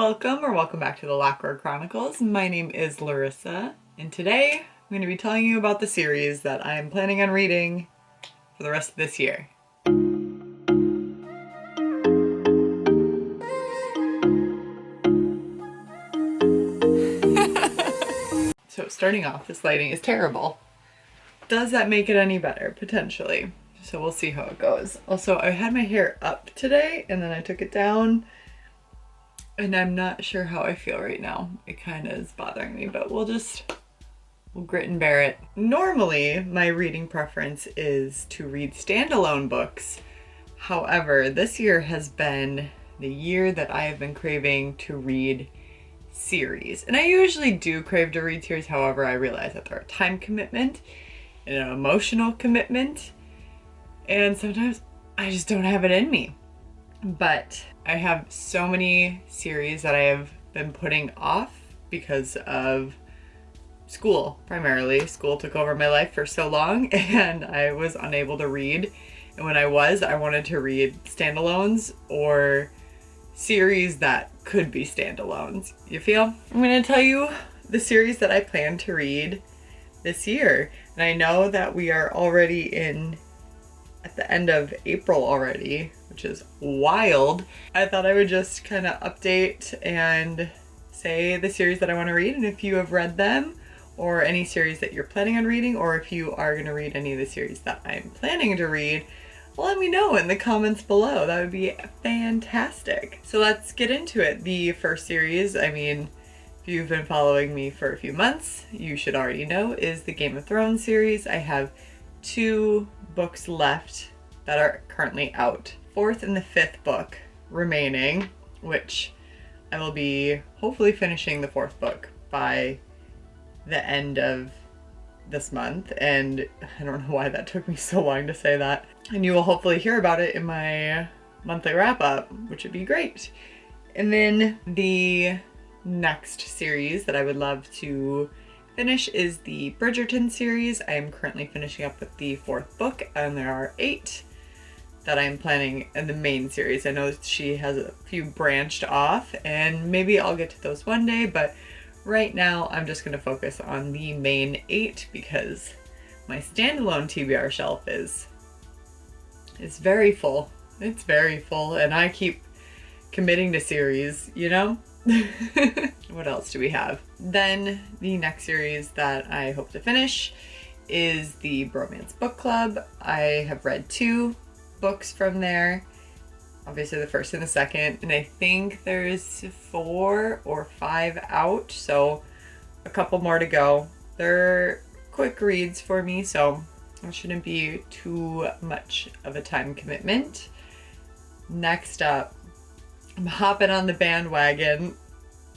Welcome back to the Lacquer Chronicles. My name is Larissa, and today I'm going to be telling you about the series that I am planning on reading for the rest of this year. So starting off, this lighting is terrible. Does that make it any better? Potentially. So we'll see how it goes. Also, I had my hair up today and then I took it down. And I'm not sure how I feel right now. It kind of is bothering me, but we'll grit and bear it. Normally, my reading preference is to read standalone books. However, this year has been the year that I have been craving to read series. And I usually do crave to read series, however, I realize that there are time commitment and an emotional commitment. And sometimes I just don't have it in me. But I have so many series that I have been putting off because of school, primarily. School took over my life for so long and I was unable to read. And when I wanted to read standalones or series that could be standalones. You feel? I'm going to tell you the series that I plan to read this year. And I know that we are already at the end of April already, which is wild. I thought I would just kind of update and say the series that I want to read, and if you have read them or any series that you're planning on reading, or if you are going to read any of the series that I'm planning to read, let me know in the comments below. That would be fantastic. So let's get into it. The first series, if you've been following me for a few months, you should already know, is the Game of Thrones series. I have 2 books left that are currently out. 4th and the 5th book remaining, which I will be hopefully finishing the 4th book by the end of this month. And I don't know why that took me so long to say that. And you will hopefully hear about it in my monthly wrap up, which would be great. And then the next series that I would love to finish is the Bridgerton series. I am currently finishing up with the 4th book, and there are 8 that I'm planning in the main series. I know she has a few branched off, and maybe I'll get to those one day, but right now I'm just going to focus on the main 8 because my standalone TBR shelf is very full. It's very full, and I keep committing to series, you know? What else do we have? Then the next series that I hope to finish is the Bromance Book Club. I have read 2 books from there, obviously the first and the second, and I think there's 4 or 5 out, so a couple more to go. They're quick reads for me, so it shouldn't be too much of a time commitment. Next up, I'm hopping on the bandwagon.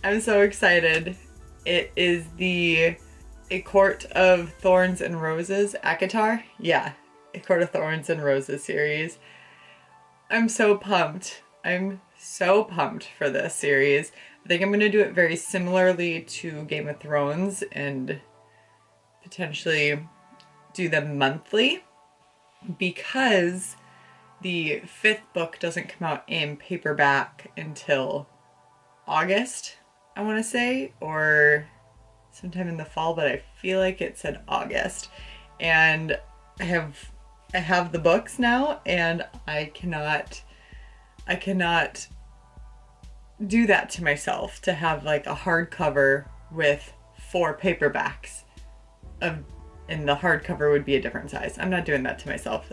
I'm so excited. It is the A Court of Thorns and Roses, ACOTAR? Yeah, A Court of Thorns and Roses series. I'm so pumped. I'm so pumped for this series. I think I'm going to do it very similarly to Game of Thrones and potentially do them monthly, because the 5th book doesn't come out in paperback until August, I want to say, or sometime in the fall, but I feel like it said August. And I have the books now, and I cannot do that to myself, to have like a hardcover with 4 paperbacks and the hardcover would be a different size. I'm not doing that to myself.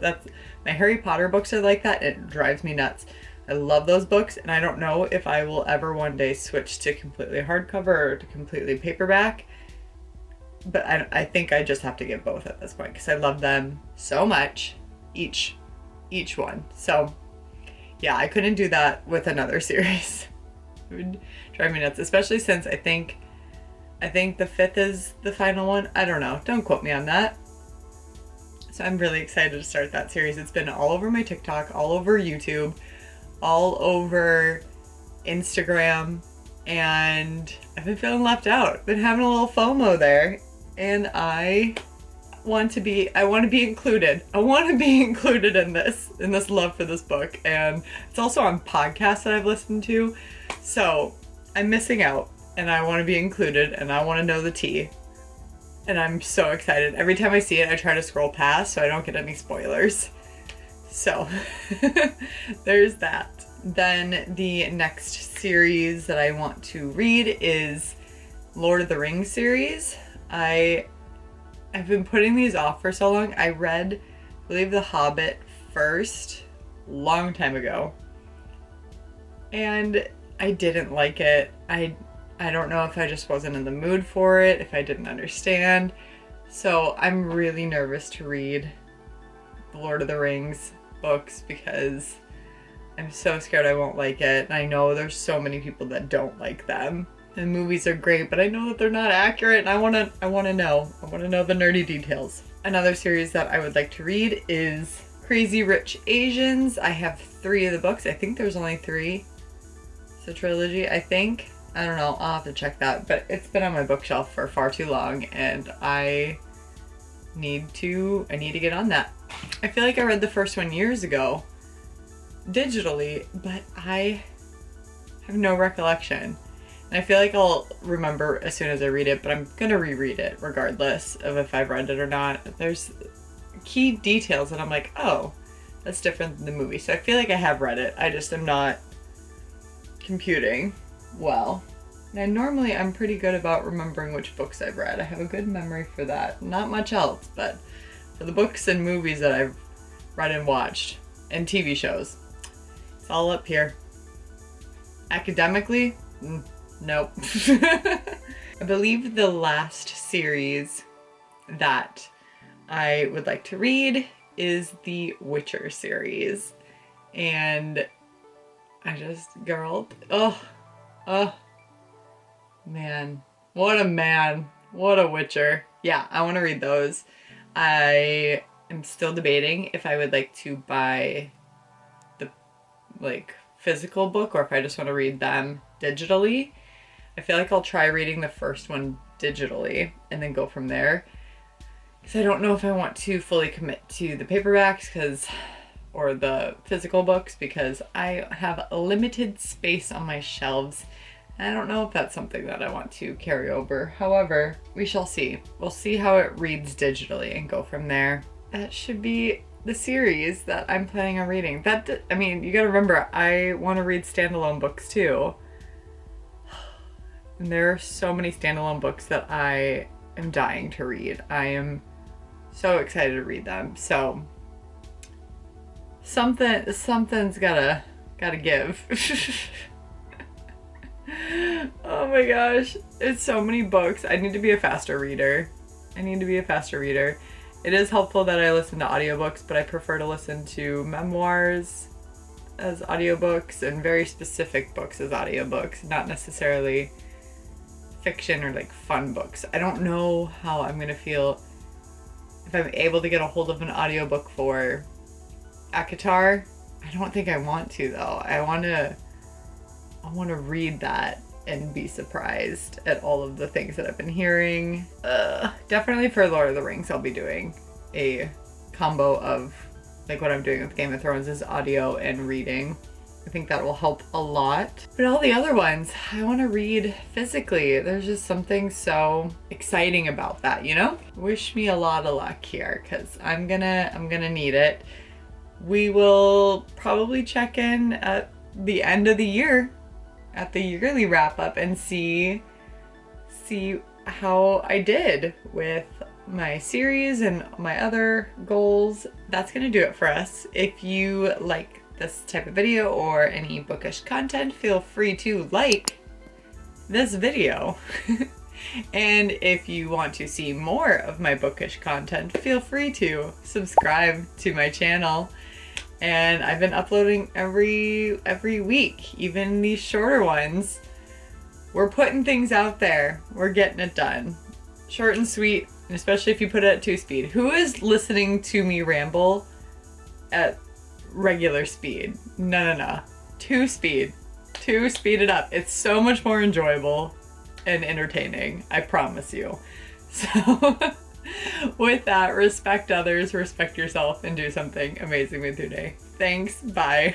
My Harry Potter books are like that. It drives me nuts. I love those books, and I don't know if I will ever one day switch to completely hardcover or to completely paperback. But I think I just have to get both at this point because I love them so much, each one. So yeah, I couldn't do that with another series. It would drive me nuts, especially since I think the 5th is the final one. I don't know. Don't quote me on that. So I'm really excited to start that series. It's been all over my TikTok, all over YouTube, all over Instagram, and I've been feeling left out. Been having a little FOMO there, and I want to be included. I want to be included in this love for this book, and it's also on podcasts that I've listened to. So I'm missing out and I want to be included and I want to know the tea. And I'm so excited. Every time I see it, I try to scroll past so I don't get any spoilers. So there's that. Then the next series that I want to read is Lord of the Rings series. I've been putting these off for so long. I read, I believe, The Hobbit first, long time ago. And I didn't like it. I don't know if I just wasn't in the mood for it, if I didn't understand. So I'm really nervous to read the Lord of the Rings books because I'm so scared I won't like it. And I know there's so many people that don't like them. The movies are great, but I know that they're not accurate and I wanna know. I wanna know the nerdy details. Another series that I would like to read is Crazy Rich Asians. I have 3 of the books. I think there's only 3. It's a trilogy, I think. I don't know, I'll have to check that, but it's been on my bookshelf for far too long and I need to get on that. I feel like I read the first one years ago digitally, but I have no recollection. And I feel like I'll remember as soon as I read it, but I'm gonna reread it regardless of if I've read it or not. There's key details that I'm like, oh, that's different than the movie. So I feel like I have read it. I just am not computing well. Now normally I'm pretty good about remembering which books I've read. I have a good memory for that. Not much else, but for the books and movies that I've read and watched, and TV shows, it's all up here. Academically, nope. I believe the last series that I would like to read is the Witcher series. And I just, girl, man, what a Witcher. Yeah, I want to read those. I am still debating if I would like to buy the physical book or if I just want to read them digitally. I feel like I'll try reading the first one digitally and then go from there. Because I don't know if I want to fully commit to the paperbacks or the physical books because I have a limited space on my shelves. I don't know if that's something that I want to carry over. However, we shall see. We'll see how it reads digitally and go from there. That should be the series that I'm planning on reading. I mean, you gotta remember, I want to read standalone books too. And there are so many standalone books that I am dying to read. I am so excited to read them. So something's gotta give. Oh my gosh, it's so many books. I need to be a faster reader. It is helpful that I listen to audiobooks, but I prefer to listen to memoirs as audiobooks and very specific books as audiobooks, not necessarily fiction or fun books. I don't know how I'm gonna feel if I'm able to get a hold of an audiobook for ACOTAR. I don't think I want to though. I want to read that and be surprised at all of the things that I've been hearing. Definitely for Lord of the Rings, I'll be doing a combo of what I'm doing with Game of Thrones is audio and reading. I think that will help a lot. But all the other ones, I want to read physically. There's just something so exciting about that, you know? Wish me a lot of luck here because I'm gonna need it. We will probably check in at the end of the year, at the yearly wrap up, and see how I did with my series and my other goals. That's gonna do it for us. If you like this type of video or any bookish content, feel free to like this video. And if you want to see more of my bookish content, feel free to subscribe to my channel. And I've been uploading every week, even these shorter ones. We're putting things out there. We're getting it done. Short and sweet, and especially if you put it at 2-speed. Who is listening to me ramble at regular speed? No. 2-speed. 2-speed it up. It's so much more enjoyable and entertaining, I promise you. So with that, respect others, respect yourself, and do something amazing with your day. Thanks, bye.